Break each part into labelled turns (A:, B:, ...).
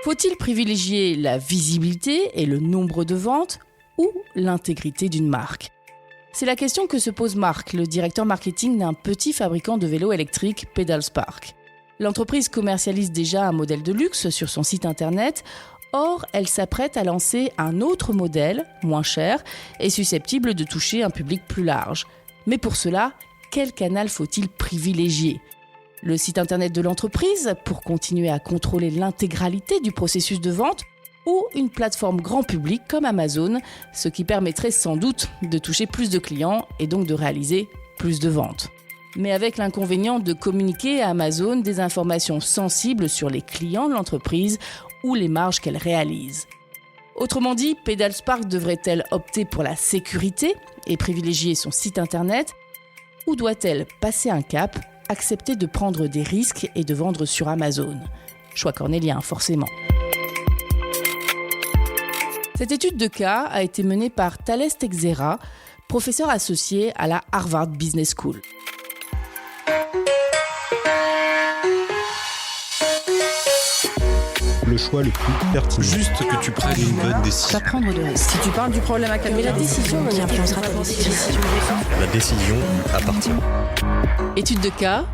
A: Faut-il privilégier la visibilité et le nombre de ventes ou l'intégrité d'une marque ? C'est la question que se pose Marc, le directeur marketing d'un petit fabricant de vélos électriques, Pedalspark. L'entreprise commercialise déjà un modèle de luxe sur son site internet. Or, elle s'apprête à lancer un autre modèle, moins cher, et susceptible de toucher un public plus large. Mais pour cela, quel canal faut-il privilégier ? Le site internet de l'entreprise, pour continuer à contrôler l'intégralité du processus de vente, ou une plateforme grand public comme Amazon, ce qui permettrait sans doute de toucher plus de clients et donc de réaliser plus de ventes. Mais avec l'inconvénient de communiquer à Amazon des informations sensibles sur les clients de l'entreprise ou les marges qu'elle réalise. Autrement dit, Pedalspark devrait-elle opter pour la sécurité et privilégier son site internet, ou doit-elle passer un cap, accepter de prendre des risques et de vendre sur Amazon ? Choix cornélien, forcément. Cette étude de cas a été menée par Thales Texera, professeur associé à la Harvard Business School.
B: Le choix le plus pertinent.
C: Juste que tu prennes une bonne décision.
D: Pas prendre de risques.
A: Si tu parles du problème à calmer, la décision
D: influencera ta décision.
C: La décision appartient.
A: Étude de cas,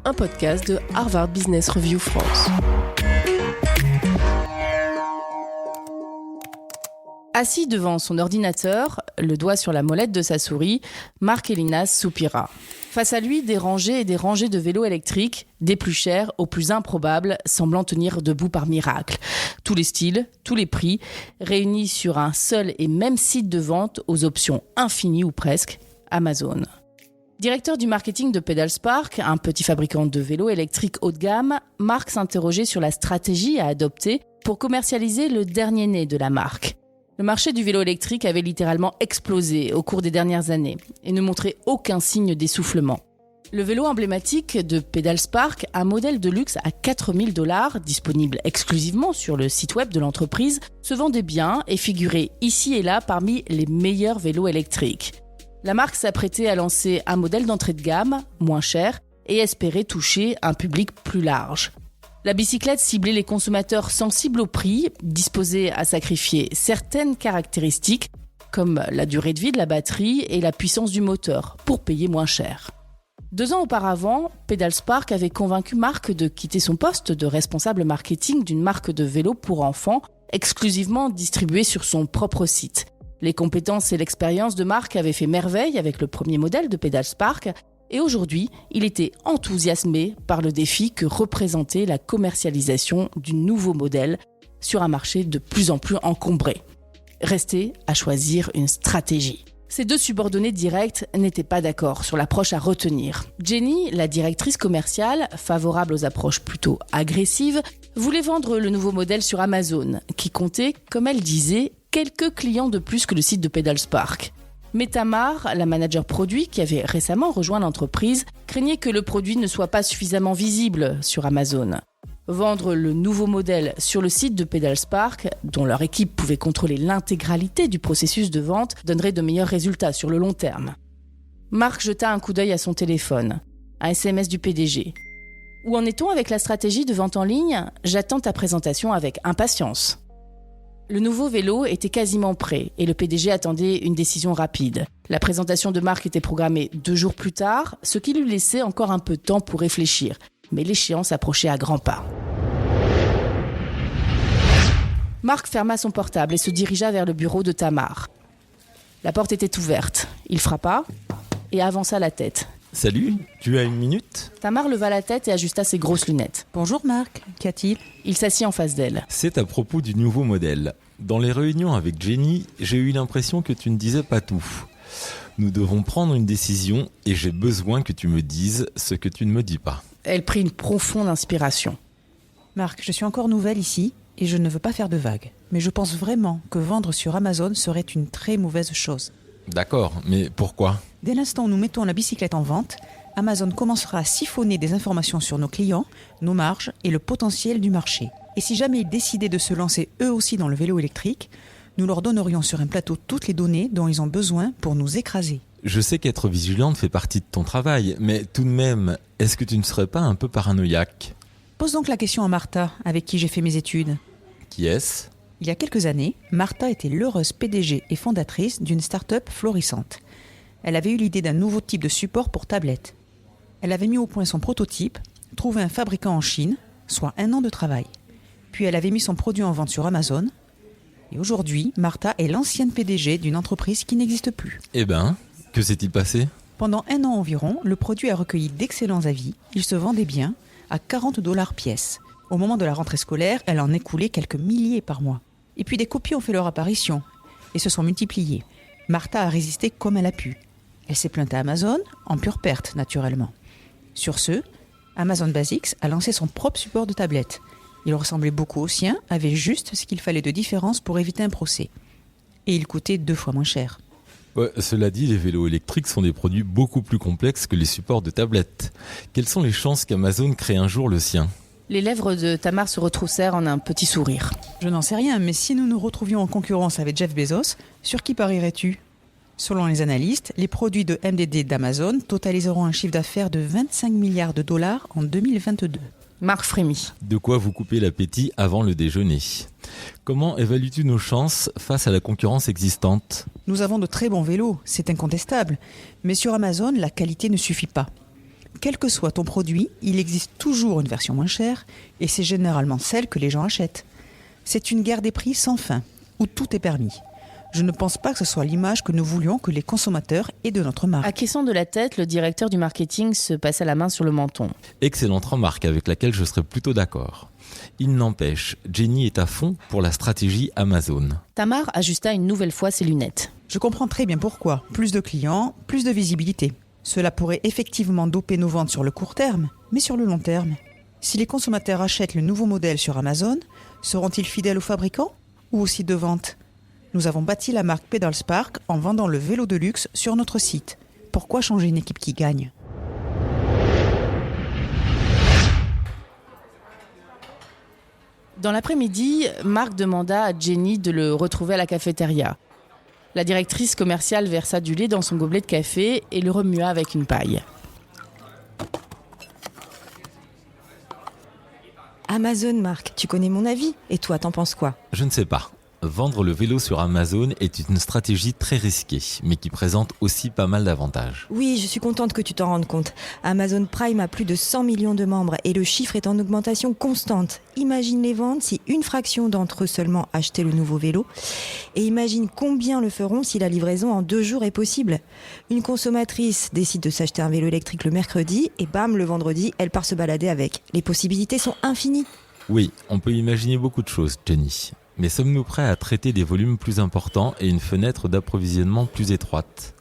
A: un podcast de Harvard Business Review France. Assis devant son ordinateur, le doigt sur la molette de sa souris, Marc Elinas soupira. Face à lui, des rangées et des rangées de vélos électriques, des plus chers aux plus improbables, semblant tenir debout par miracle. Tous les styles, tous les prix, réunis sur un seul et même site de vente aux options infinies ou presque, Amazon. Directeur du marketing de Pedalspark, un petit fabricant de vélos électriques haut de gamme, Marc s'interrogeait sur la stratégie à adopter pour commercialiser le dernier né de la marque. Le marché du vélo électrique avait littéralement explosé au cours des dernières années et ne montrait aucun signe d'essoufflement. Le vélo emblématique de Pedalspark, un modèle de luxe à 4 000 $, disponible exclusivement sur le site web de l'entreprise, se vendait bien et figurait ici et là parmi les meilleurs vélos électriques. La marque s'apprêtait à lancer un modèle d'entrée de gamme, moins cher, et espérait toucher un public plus large. La bicyclette ciblait les consommateurs sensibles au prix, disposés à sacrifier certaines caractéristiques, comme la durée de vie de la batterie et la puissance du moteur, pour payer moins cher. 2 ans auparavant, Pedalspark avait convaincu Marc de quitter son poste de responsable marketing d'une marque de vélo pour enfants, exclusivement distribuée sur son propre site. Les compétences et l'expérience de Marc avaient fait merveille avec le premier modèle de Pedalspark, et aujourd'hui, il était enthousiasmé par le défi que représentait la commercialisation du nouveau modèle sur un marché de plus en plus encombré. Restait à choisir une stratégie. Ces 2 subordonnés directs n'étaient pas d'accord sur l'approche à retenir. Jenny, la directrice commerciale, favorable aux approches plutôt agressives, voulait vendre le nouveau modèle sur Amazon, qui comptait, comme elle disait, quelques clients de plus que le site de Pedalspark. Mais Tamar, la manager produit qui avait récemment rejoint l'entreprise, craignait que le produit ne soit pas suffisamment visible sur Amazon. Vendre le nouveau modèle sur le site de Pedalspark, dont leur équipe pouvait contrôler l'intégralité du processus de vente, donnerait de meilleurs résultats sur le long terme. Marc jeta un coup d'œil à son téléphone. Un SMS du PDG. « Où en est-on avec la stratégie de vente en ligne ? J'attends ta présentation avec impatience. » Le nouveau vélo était quasiment prêt et le PDG attendait une décision rapide. La présentation de Marc était programmée 2 jours plus tard, ce qui lui laissait encore un peu de temps pour réfléchir. Mais l'échéance approchait à grands pas. Marc ferma son portable et se dirigea vers le bureau de Tamar. La porte était ouverte. Il frappa et avança la tête.
C: « Salut, tu as 1 minute ?»
A: Tamar leva la tête et ajusta ses grosses lunettes.
D: « Bonjour Marc, qu'y a-t-il ?»
A: Il s'assit en face d'elle.
C: C'est à propos du nouveau modèle. Dans les réunions avec Jenny, j'ai eu l'impression que tu ne disais pas tout. Nous devons prendre une décision et j'ai besoin que tu me dises ce que tu ne me dis pas.
A: Elle prit une profonde inspiration.
D: « Marc, je suis encore nouvelle ici et je ne veux pas faire de vagues. Mais je pense vraiment que vendre sur Amazon serait une très mauvaise chose. »
C: D'accord, mais pourquoi ?
D: Dès l'instant où nous mettons la bicyclette en vente, Amazon commencera à siphonner des informations sur nos clients, nos marges et le potentiel du marché. Et si jamais ils décidaient de se lancer eux aussi dans le vélo électrique, nous leur donnerions sur un plateau toutes les données dont ils ont besoin pour nous écraser.
C: Je sais qu'être vigilante fait partie de ton travail, mais tout de même, est-ce que tu ne serais pas un peu paranoïaque ?
D: Pose donc la question à Martha, avec qui j'ai fait mes études.
C: Qui est-ce ?
D: Il y a quelques années, Martha était l'heureuse PDG et fondatrice d'une start-up florissante. Elle avait eu l'idée d'un nouveau type de support pour tablette. Elle avait mis au point son prototype, trouvé un fabricant en Chine, soit 1 an de travail. Puis elle avait mis son produit en vente sur Amazon. Et aujourd'hui, Martha est l'ancienne PDG d'une entreprise qui n'existe plus.
C: Eh ben, que s'est-il passé ?
D: Pendant 1 an environ, le produit a recueilli d'excellents avis. Il se vendait bien, à $40 pièce. Au moment de la rentrée scolaire, elle en écoulait quelques milliers par mois. Et puis des copies ont fait leur apparition et se sont multipliées. Martha a résisté comme elle a pu. Elle s'est plainte à Amazon, en pure perte naturellement. Sur ce, Amazon Basics a lancé son propre support de tablette. Il ressemblait beaucoup au sien, avait juste ce qu'il fallait de différence pour éviter un procès. Et il coûtait 2 fois moins cher.
C: Ouais, cela dit, les vélos électriques sont des produits beaucoup plus complexes que les supports de tablettes. Quelles sont les chances qu'Amazon crée un jour le sien ?
A: Les lèvres de Tamar se retroussèrent en un petit sourire.
D: Je n'en sais rien, mais si nous nous retrouvions en concurrence avec Jeff Bezos, sur qui parierais-tu ? Selon les analystes, les produits de MDD d'Amazon totaliseront un chiffre d'affaires de 25 milliards de dollars en 2022.
A: Marc frémit.
C: De quoi vous couper l'appétit avant le déjeuner. Comment évalues-tu nos chances face à la concurrence existante ?
D: Nous avons de très bons vélos, c'est incontestable. Mais sur Amazon, la qualité ne suffit pas. Quel que soit ton produit, il existe toujours une version moins chère et c'est généralement celle que les gens achètent. C'est une guerre des prix sans fin, où tout est permis. Je ne pense pas que ce soit l'image que nous voulions que les consommateurs aient de notre marque.
A: Acquiesçant de la tête, le directeur du marketing se passa la main sur le menton.
C: Excellente remarque avec laquelle je serais plutôt d'accord. Il n'empêche, Jenny est à fond pour la stratégie Amazon.
A: Tamar ajusta une nouvelle fois ses lunettes.
D: Je comprends très bien pourquoi. Plus de clients, plus de visibilité. Cela pourrait effectivement doper nos ventes sur le court terme, mais sur le long terme. Si les consommateurs achètent le nouveau modèle sur Amazon, seront-ils fidèles aux fabricants ou au site de vente ? Nous avons bâti la marque Pedalspark en vendant le vélo de luxe sur notre site. Pourquoi changer une équipe qui gagne ?
A: Dans l'après-midi, Marc demanda à Jenny de le retrouver à la cafétéria. La directrice commerciale versa du lait dans son gobelet de café et le remua avec une paille.
E: Amazon, Marc, tu connais mon avis. Et toi, t'en penses quoi ?
C: Je ne sais pas. Vendre le vélo sur Amazon est une stratégie très risquée, mais qui présente aussi pas mal d'avantages.
E: Oui, je suis contente que tu t'en rendes compte. Amazon Prime a plus de 100 millions de membres et le chiffre est en augmentation constante. Imagine les ventes si une fraction d'entre eux seulement achetaient le nouveau vélo. Et imagine combien le feront si la livraison en 2 jours est possible. Une consommatrice décide de s'acheter un vélo électrique le mercredi et bam, le vendredi, elle part se balader avec. Les possibilités sont infinies.
C: Oui, on peut imaginer beaucoup de choses, Jenny. Mais sommes-nous prêts à traiter des volumes plus importants et une fenêtre d'approvisionnement plus étroite ?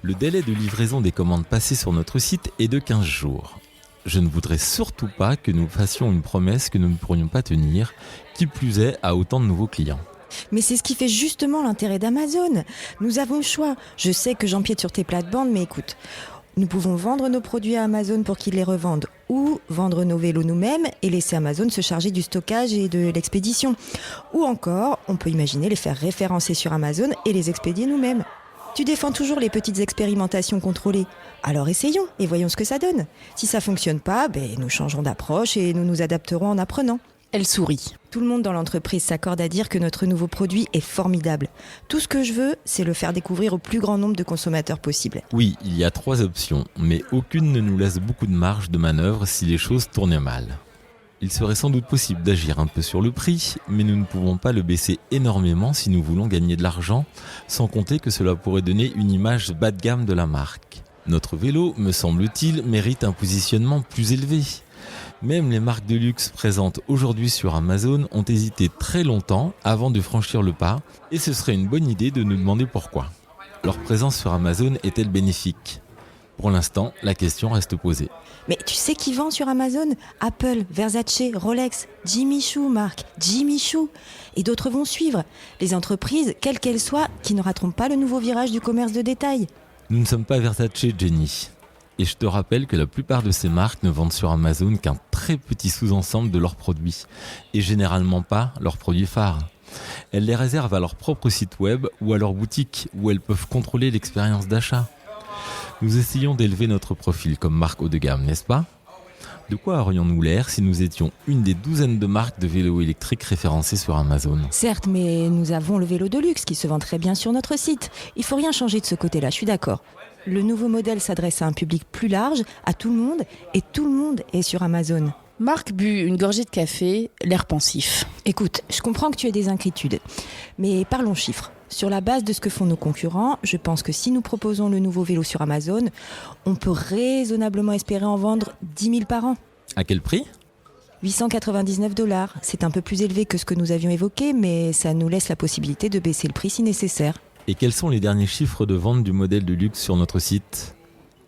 C: Le délai de livraison des commandes passées sur notre site est de 15 jours. Je ne voudrais surtout pas que nous fassions une promesse que nous ne pourrions pas tenir, qui plus est à autant de nouveaux clients.
E: Mais c'est ce qui fait justement l'intérêt d'Amazon. Nous avons le choix. Je sais que j'empiète sur tes plates-bandes, mais écoute, nous pouvons vendre nos produits à Amazon pour qu'ils les revendent ou vendre nos vélos nous-mêmes et laisser Amazon se charger du stockage et de l'expédition. Ou encore, on peut imaginer les faire référencer sur Amazon et les expédier nous-mêmes. Tu défends toujours les petites expérimentations contrôlées. Alors essayons et voyons ce que ça donne. Si ça fonctionne pas, nous changerons d'approche et nous nous adapterons en apprenant.
A: Elle sourit.
E: Tout le monde dans l'entreprise s'accorde à dire que notre nouveau produit est formidable. Tout ce que je veux, c'est le faire découvrir au plus grand nombre de consommateurs possible.
C: Oui, il y a 3 options, mais aucune ne nous laisse beaucoup de marge de manœuvre si les choses tournaient mal. Il serait sans doute possible d'agir un peu sur le prix, mais nous ne pouvons pas le baisser énormément si nous voulons gagner de l'argent, sans compter que cela pourrait donner une image bas de gamme de la marque. Notre vélo, me semble-t-il, mérite un positionnement plus élevé. Même les marques de luxe présentes aujourd'hui sur Amazon ont hésité très longtemps avant de franchir le pas, et ce serait une bonne idée de nous demander pourquoi. Leur présence sur Amazon est-elle bénéfique ? Pour l'instant, la question reste posée.
E: Mais tu sais qui vend sur Amazon ? Apple, Versace, Rolex, Jimmy Choo, Marc, Jimmy Choo. Et d'autres vont suivre. Les entreprises, quelles qu'elles soient, qui ne rateront pas le nouveau virage du commerce de détail.
C: Nous ne sommes pas Versace, Jenny. Et je te rappelle que la plupart de ces marques ne vendent sur Amazon qu'un très petit sous-ensemble de leurs produits, et généralement pas leurs produits phares. Elles les réservent à leur propre site web ou à leur boutique, où elles peuvent contrôler l'expérience d'achat. Nous essayons d'élever notre profil comme marque haut de gamme, n'est-ce pas ? De quoi aurions-nous l'air si nous étions une des douzaines de marques de vélos électriques référencées sur Amazon ?
E: Certes, mais nous avons le vélo de luxe qui se vend très bien sur notre site. Il faut rien changer de ce côté-là, je suis d'accord. Le nouveau modèle s'adresse à un public plus large, à tout le monde, et tout le monde est sur Amazon.
A: Marc but une gorgée de café, l'air pensif.
E: Écoute, je comprends que tu aies des inquiétudes, mais parlons chiffres. Sur la base de ce que font nos concurrents, je pense que si nous proposons le nouveau vélo sur Amazon, on peut raisonnablement espérer en vendre 10 000 par an.
C: À quel prix ?
E: 899 $. C'est un peu plus élevé que ce que nous avions évoqué, mais ça nous laisse la possibilité de baisser le prix si nécessaire.
C: Et quels sont les derniers chiffres de vente du modèle de luxe sur notre site ?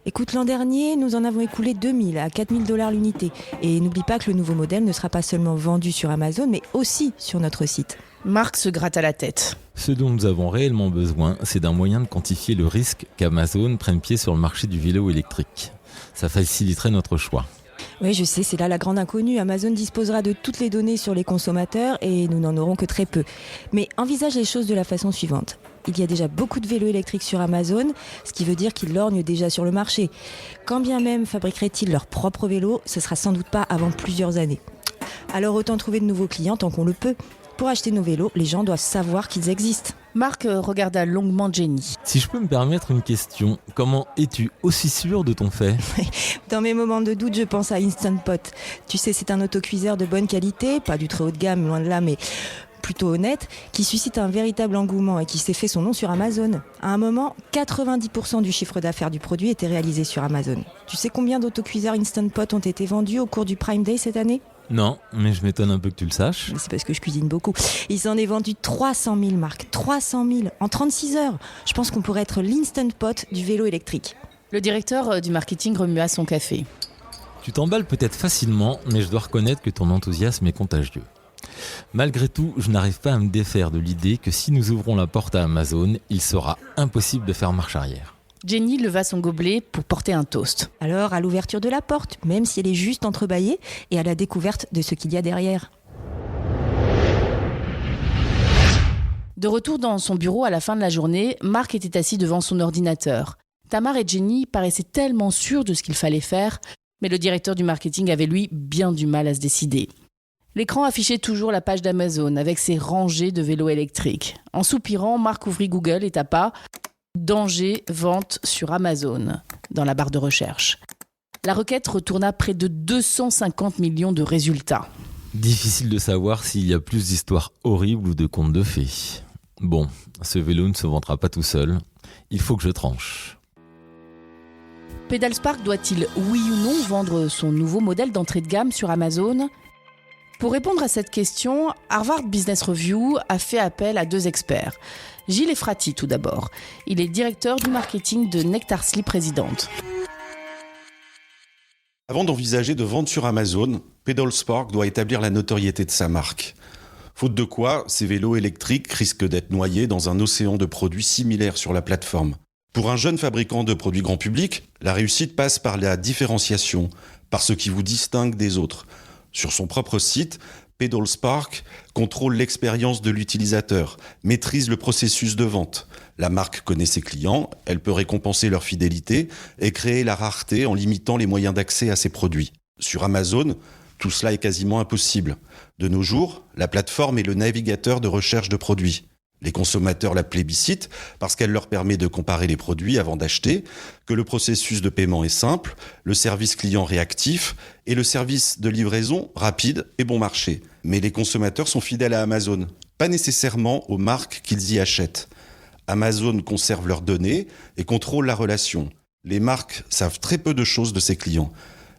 E: Écoute, l'an dernier, nous en avons écoulé 2000 à 4000 $ l'unité. Et n'oublie pas que le nouveau modèle ne sera pas seulement vendu sur Amazon, mais aussi sur notre site.
A: Marc se gratte à la tête.
C: Ce dont nous avons réellement besoin, c'est d'un moyen de quantifier le risque qu'Amazon prenne pied sur le marché du vélo électrique. Ça faciliterait notre choix.
E: Oui, je sais, c'est là la grande inconnue. Amazon disposera de toutes les données sur les consommateurs et nous n'en aurons que très peu. Mais envisage les choses de la façon suivante. Il y a déjà beaucoup de vélos électriques sur Amazon, ce qui veut dire qu'ils lorgnent déjà sur le marché. Quand bien même fabriqueraient-ils leur propre vélo, ce sera sans doute pas avant plusieurs années. Alors autant trouver de nouveaux clients tant qu'on le peut. Pour acheter nos vélos, les gens doivent savoir qu'ils existent.
A: Marc regarda longuement Jenny.
C: Si je peux me permettre une question, comment es-tu aussi sûr de ton fait ?
E: Dans mes moments de doute, je pense à Instant Pot. Tu sais, c'est un autocuiseur de bonne qualité, pas du très haut de gamme, loin de là, mais plutôt honnête, qui suscite un véritable engouement et qui s'est fait son nom sur Amazon. À un moment, 90% du chiffre d'affaires du produit était réalisé sur Amazon. Tu sais combien d'autocuiseurs Instant Pot ont été vendus au cours du Prime Day cette année ?
C: Non, mais je m'étonne un peu que tu le saches.
E: C'est parce que je cuisine beaucoup. Il s'en est vendu 300 000, Marc. 300 000 en 36 heures. Je pense qu'on pourrait être l'Instant Pot du vélo électrique.
A: Le directeur du marketing remua son café.
C: Tu t'emballes peut-être facilement, mais je dois reconnaître que ton enthousiasme est contagieux. Malgré tout, je n'arrive pas à me défaire de l'idée que si nous ouvrons la porte à Amazon, il sera impossible de faire marche arrière.
A: Jenny leva son gobelet pour porter un toast.
E: Alors, à l'ouverture de la porte, même si elle est juste entrebâillée, et à la découverte de ce qu'il y a derrière.
A: De retour dans son bureau à la fin de la journée, Marc était assis devant son ordinateur. Tamar et Jenny paraissaient tellement sûrs de ce qu'il fallait faire, mais le directeur du marketing avait, lui, bien du mal à se décider. L'écran affichait toujours la page d'Amazon avec ses rangées de vélos électriques. En soupirant, Marc ouvrit Google et tapa « Danger, vente sur Amazon » dans la barre de recherche. La requête retourna près de 250 millions de résultats.
C: Difficile de savoir s'il y a plus d'histoires horribles ou de contes de fées. Bon, ce vélo ne se vendra pas tout seul. Il faut que je tranche.
A: Pedalspark doit-il, oui ou non, vendre son nouveau modèle d'entrée de gamme sur Amazon ? Pour répondre à cette question, Harvard Business Review a fait appel à 2 experts. Gilles Efrati, tout d'abord. Il est directeur du marketing de Nectarsly Présidente.
B: Avant d'envisager de vendre sur Amazon, Pedalspark doit établir la notoriété de sa marque. Faute de quoi, ces vélos électriques risquent d'être noyés dans un océan de produits similaires sur la plateforme. Pour un jeune fabricant de produits grand public, la réussite passe par la différenciation, par ce qui vous distingue des autres. Sur son propre site, Pedalspark contrôle l'expérience de l'utilisateur, maîtrise le processus de vente. La marque connaît ses clients, elle peut récompenser leur fidélité et créer la rareté en limitant les moyens d'accès à ses produits. Sur Amazon, tout cela est quasiment impossible. De nos jours, la plateforme est le navigateur de recherche de produits. Les consommateurs la plébiscitent parce qu'elle leur permet de comparer les produits avant d'acheter, que le processus de paiement est simple, le service client réactif et le service de livraison rapide et bon marché. Mais les consommateurs sont fidèles à Amazon, pas nécessairement aux marques qu'ils y achètent. Amazon conserve leurs données et contrôle la relation. Les marques savent très peu de choses de ses clients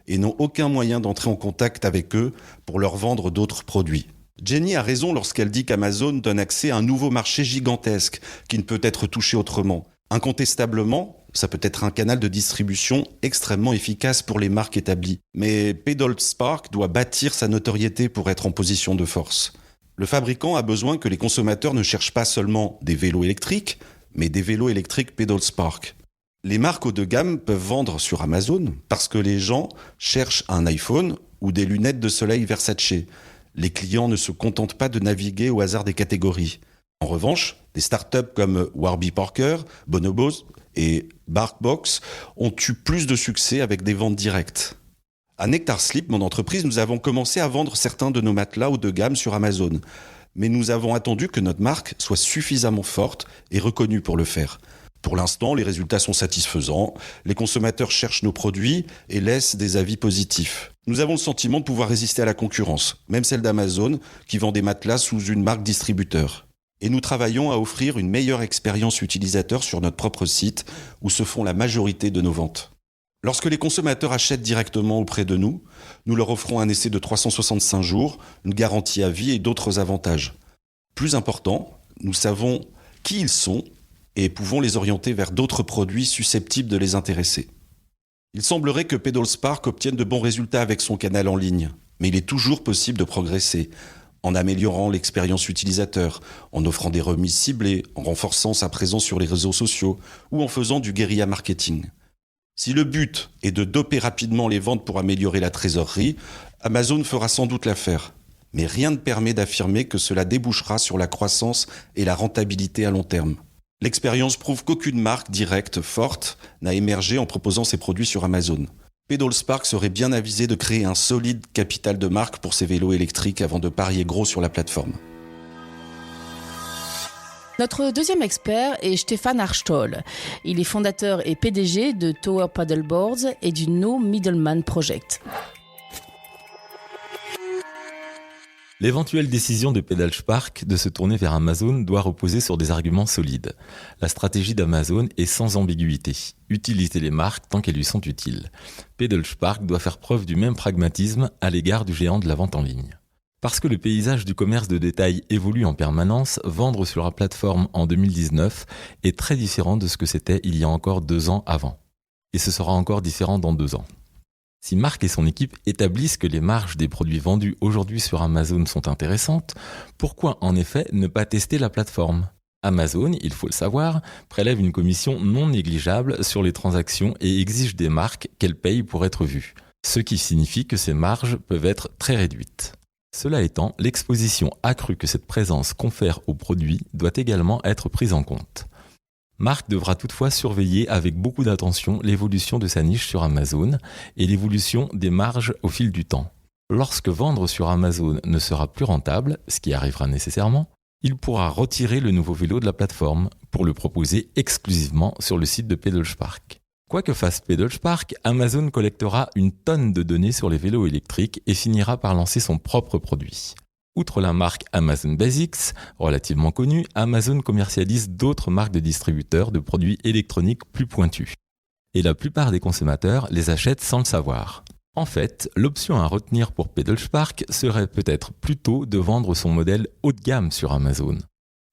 B: et n'ont aucun moyen d'entrer en contact avec eux pour leur vendre d'autres produits. Jenny a raison lorsqu'elle dit qu'Amazon donne accès à un nouveau marché gigantesque qui ne peut être touché autrement. Incontestablement, ça peut être un canal de distribution extrêmement efficace pour les marques établies. Mais Pedalspark doit bâtir sa notoriété pour être en position de force. Le fabricant a besoin que les consommateurs ne cherchent pas seulement des vélos électriques, mais des vélos électriques Pedalspark. Les marques haut de gamme peuvent vendre sur Amazon parce que les gens cherchent un iPhone ou des lunettes de soleil Versace. Les clients ne se contentent pas de naviguer au hasard des catégories. En revanche, des startups comme Warby Parker, Bonobos et BarkBox ont eu plus de succès avec des ventes directes. À Nectar Sleep, mon entreprise, nous avons commencé à vendre certains de nos matelas haut de gamme sur Amazon. Mais nous avons attendu que notre marque soit suffisamment forte et reconnue pour le faire. Pour l'instant, les résultats sont satisfaisants. Les consommateurs cherchent nos produits et laissent des avis positifs. Nous avons le sentiment de pouvoir résister à la concurrence, même celle d'Amazon, qui vend des matelas sous une marque distributeur. Et nous travaillons à offrir une meilleure expérience utilisateur sur notre propre site, où se font la majorité de nos ventes. Lorsque les consommateurs achètent directement auprès de nous, nous leur offrons un essai de 365 jours, une garantie à vie et d'autres avantages. Plus important, nous savons qui ils sont et pouvons les orienter vers d'autres produits susceptibles de les intéresser. Il semblerait que Pedalspark obtienne de bons résultats avec son canal en ligne, mais il est toujours possible de progresser, en améliorant l'expérience utilisateur, en offrant des remises ciblées, en renforçant sa présence sur les réseaux sociaux ou en faisant du guérilla marketing. Si le but est de doper rapidement les ventes pour améliorer la trésorerie, Amazon fera sans doute l'affaire. Mais rien ne permet d'affirmer que cela débouchera sur la croissance et la rentabilité à long terme. L'expérience prouve qu'aucune marque directe forte n'a émergé en proposant ses produits sur Amazon. Pedalspark serait bien avisé de créer un solide capital de marque pour ses vélos électriques avant de parier gros sur la plateforme.
A: Notre deuxième expert est Stefan Archtoll. Il est fondateur et PDG de Tower Paddleboards et du No Middleman Project.
C: L'éventuelle décision de Pedalspark de se tourner vers Amazon doit reposer sur des arguments solides. La stratégie d'Amazon est sans ambiguïté. Utiliser les marques tant qu'elles lui sont utiles. Pedalspark doit faire preuve du même pragmatisme à l'égard du géant de la vente en ligne. Parce que le paysage du commerce de détail évolue en permanence, vendre sur la plateforme en 2019 est très différent de ce que c'était il y a encore 2 ans avant. Et ce sera encore différent dans 2 ans. Si Marc et son équipe établissent que les marges des produits vendus aujourd'hui sur Amazon sont intéressantes, pourquoi en effet ne pas tester la plateforme ? Amazon, il faut le savoir, prélève une commission non négligeable sur les transactions et exige des marques qu'elles payent pour être vues, ce qui signifie que ces marges peuvent être très réduites. Cela étant, l'exposition accrue que cette présence confère aux produits doit également être prise en compte. Marc devra toutefois surveiller avec beaucoup d'attention l'évolution de sa niche sur Amazon et l'évolution des marges au fil du temps. Lorsque vendre sur Amazon ne sera plus rentable, ce qui arrivera nécessairement, il pourra retirer le nouveau vélo de la plateforme pour le proposer exclusivement sur le site de Pedalspark. Quoi que fasse Pedalspark, Amazon collectera une tonne de données sur les vélos électriques et finira par lancer son propre produit. Outre la marque Amazon Basics, relativement connue, Amazon commercialise d'autres marques de distributeurs de produits électroniques plus pointus. Et la plupart des consommateurs les achètent sans le savoir. En fait, l'option à retenir pour Pedalspark serait peut-être plutôt de vendre son modèle haut de gamme sur Amazon.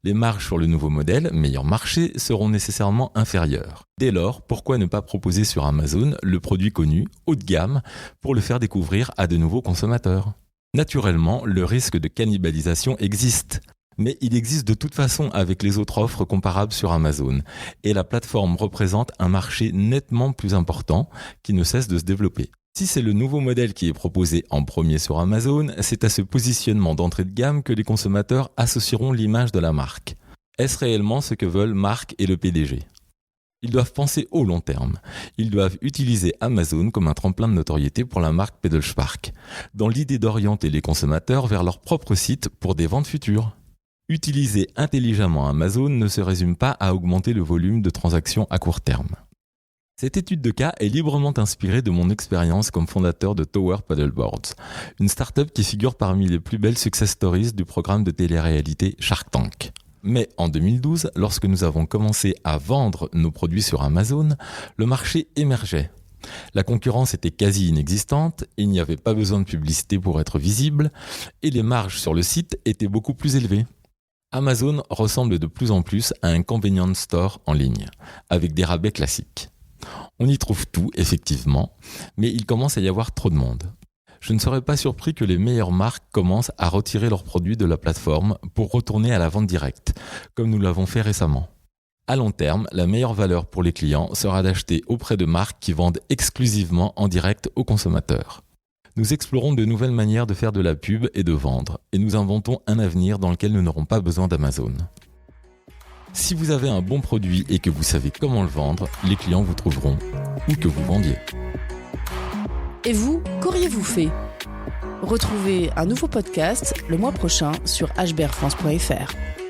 C: Les marges sur le nouveau modèle, meilleur marché, seront nécessairement inférieures. Dès lors, pourquoi ne pas proposer sur Amazon le produit connu, haut de gamme, pour le faire découvrir à de nouveaux consommateurs ? Naturellement, le risque de cannibalisation existe, mais il existe de toute façon avec les autres offres comparables sur Amazon, et la plateforme représente un marché nettement plus important qui ne cesse de se développer. Si c'est le nouveau modèle qui est proposé en premier sur Amazon, c'est à ce positionnement d'entrée de gamme que les consommateurs associeront l'image de la marque. Est-ce réellement ce que veulent Marc et le PDG ? Ils doivent penser au long terme. Ils doivent utiliser Amazon comme un tremplin de notoriété pour la marque Pedalspark, dans l'idée d'orienter les consommateurs vers leur propre site pour des ventes futures. Utiliser intelligemment Amazon ne se résume pas à augmenter le volume de transactions à court terme. Cette étude de cas est librement inspirée de mon expérience comme fondateur de Tower Paddleboards, une start-up qui figure parmi les plus belles success stories du programme de télé-réalité Shark Tank. Mais en 2012, lorsque nous avons commencé à vendre nos produits sur Amazon, le marché émergeait. La concurrence était quasi inexistante, il n'y avait pas besoin de publicité pour être visible, et les marges sur le site étaient beaucoup plus élevées. Amazon ressemble de plus en plus à un convenience store en ligne, avec des rabais classiques. On y trouve tout, effectivement, mais il commence à y avoir trop de monde. Je ne serais pas surpris que les meilleures marques commencent à retirer leurs produits de la plateforme pour retourner à la vente directe, comme nous l'avons fait récemment. À long terme, la meilleure valeur pour les clients sera d'acheter auprès de marques qui vendent exclusivement en direct aux consommateurs. Nous explorons de nouvelles manières de faire de la pub et de vendre, et nous inventons un avenir dans lequel nous n'aurons pas besoin d'Amazon. Si vous avez un bon produit et que vous savez comment le vendre, les clients vous trouveront où que vous vendiez.
A: Et vous, qu'auriez-vous fait ? Retrouvez un nouveau podcast le mois prochain sur hbrfrance.fr.